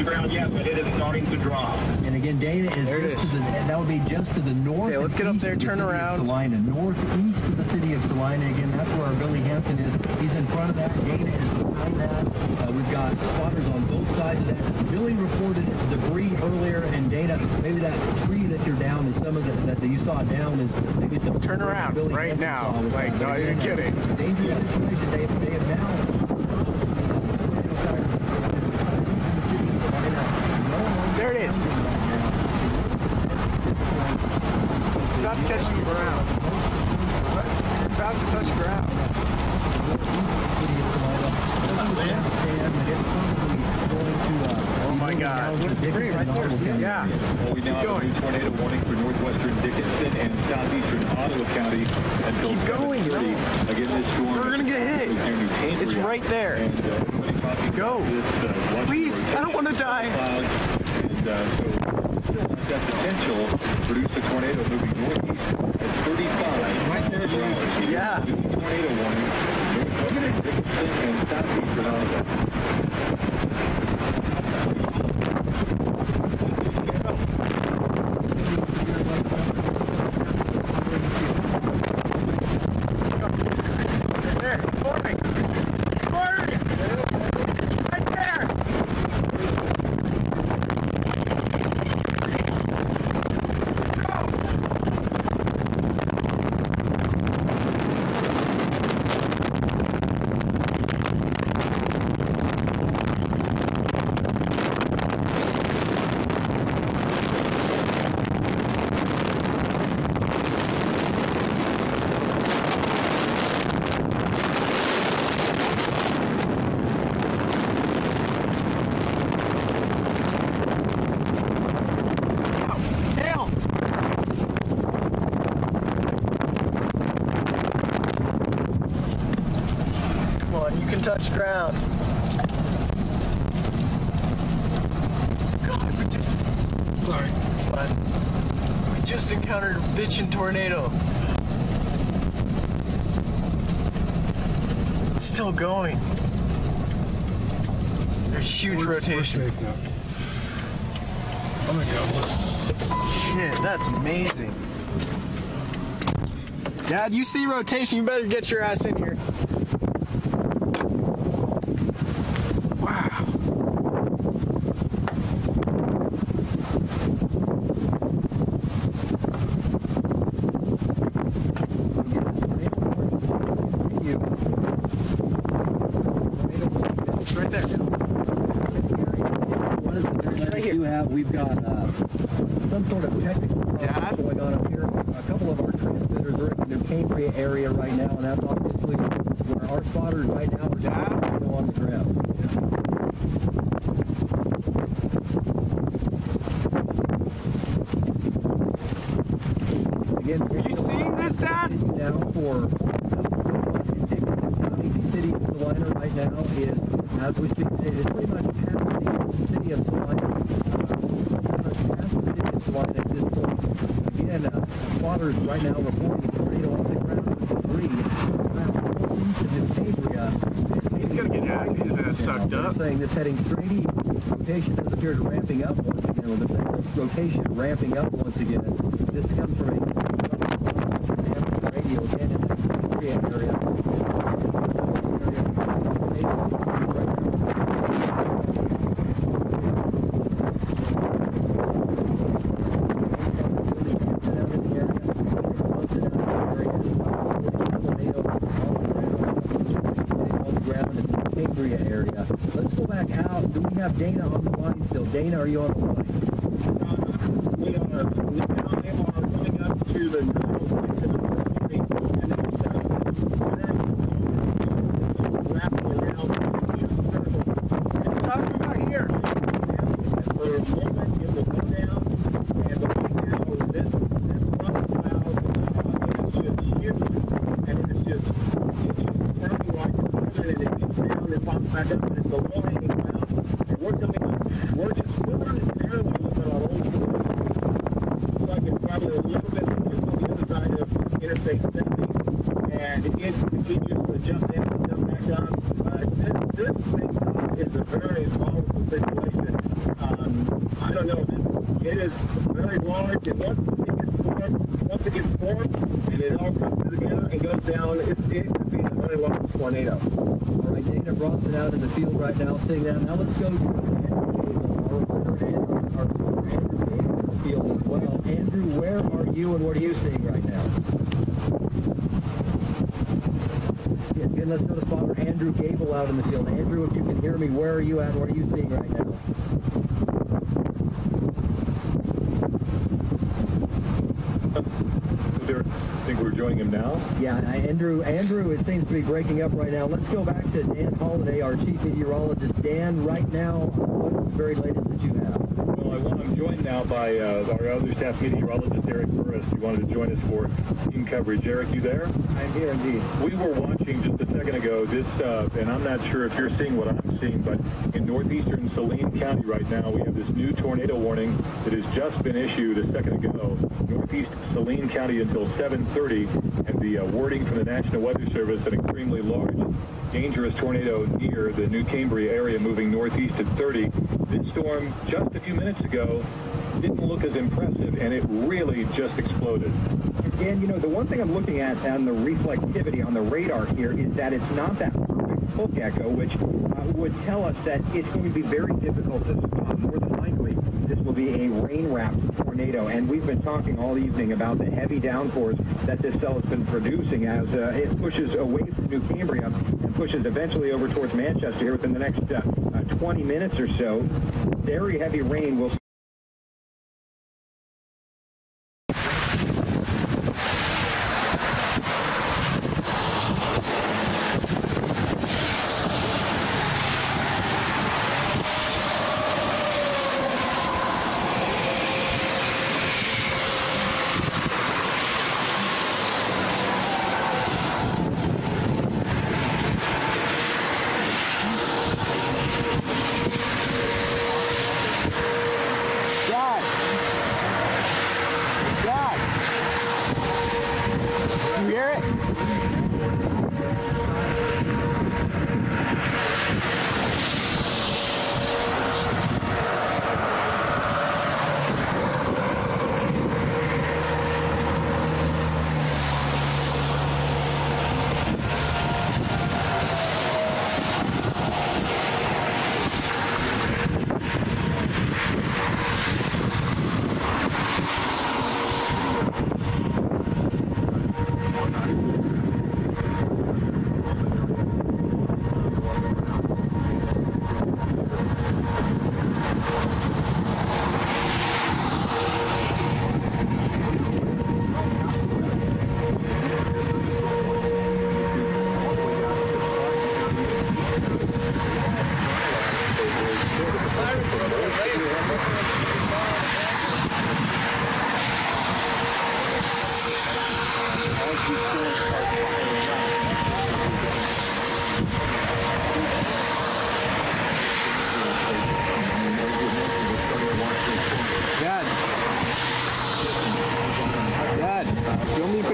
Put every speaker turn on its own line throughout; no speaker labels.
ground yet, but it is starting to drop.
And again, Dana is just to the, that would be just to the north.
Okay, let's get up there, turn around.
Salina, northeast of the city of Salina. Again, that's where our Billy Hansen is. He's in front of that. Dana is behind that. We've got spotters on both sides of that. Billy reported debris earlier, and Dana, maybe that tree that you're down is some of that you saw down is maybe some.
Turn around
Billy
right
Hansen
now.
Like,
no, you're kidding.
Dangerous situation. They have now.
There it is. It's about to catch the ground. It's about to touch ground. Oh my God. What's the tree right there? Yeah.
Well, we now have a new tornado warning for northwestern Dickinson and southeastern Ottawa County until
Keep going.
Again, this storm.
We're going to get hit. It's right there.
And,
go. Please, I don't want to die.
And so still has that potential to produce a tornado moving northeast at 35 miles per hour.
Yeah.
Tornado warning. Dickinson and southeastern Ottawa.
Touch ground. God, sorry, it's fine. We just encountered a bitchin' tornado. It's still going. There's huge rotation.
We're safe now. Oh my God, look.
Shit, that's amazing. Dad, you see rotation, you better get your ass in here.
We've got some sort of technical problem going on up here. A couple of our transmitters are in the Cambria area right now, and that's obviously where our spotters right now are on the ground. Again,
are you seeing this, Dad?
Now for the city of Salina right now is, as we speak, it is pretty much past the city of Salina. At this point. Again, spotters right now reporting a tornado on the ground with debris east of Cambria.
He's going to get his ass sucked up.
Saying this heading straight east. Rotation does appear to ramping up once again. With the rotation ramping up once again. This comes from a radio again in the Cambria area. Area. Let's go back out. Do we have Dana on the line still? Dana, are you on the line?
We are coming up to the
talking about here.
We're moving, it will go down, and the right now is this front cloud, it's just huge, and it's just turning like a and it gets down and pops back up, and it's a low-hanging cloud, and we're coming up, we're running parallel with our old road. Looks like it's probably a little bit just on the other side of Interstate 70, and it continues to jump down and jump back up. This thing is a very volatile situation. no, no. It is very large, and once it gets formed, and it all comes together and goes down, it could be a very large tornado.
All right, Dana Bronson out in the field right now, seeing that. Now let's go to our reporter Andrew Gable in the field as well. Andrew, where are you and what are you seeing right now? Yeah, again, let's go to spotter Andrew Gable out in the field. Andrew, if you can hear me, where are you at and what are you seeing right now?
I think we're joining him now.
Yeah, Andrew, it seems to be breaking up right now. Let's go back to Dan Holliday, our chief meteorologist. Dan, right now, what's the very latest that you have?
Well, I'm joined now by our other staff meteorologist, Eric Burris, who wanted to join us for team coverage. Eric, you there?
I'm here indeed.
We were watching just a second ago this, and I'm not sure if you're seeing what I'm seeing, but in northeastern Saline County right now, we have this new tornado warning that has just been issued a second ago. Northeast Saline County until 7:30, and the wording from the National Weather Service, an extremely large, dangerous tornado near the New Cambria area moving northeast at 30. This storm, just a few minutes ago, didn't look as impressive, and it really just exploded.
And, you know, the one thing I'm looking at on the reflectivity on the radar here is that it's not that perfect hook echo, which would tell us that it's going to be very difficult to spot. More than likely, this will be a rain-wrapped tornado, and we've been talking all evening about the heavy downpours that this cell has been producing as it pushes away from New Cambria and pushes eventually over towards Manchester here within the next 20 minutes or so. Very heavy rain will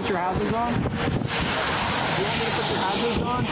put your hazards on? You want me to put your hazards on?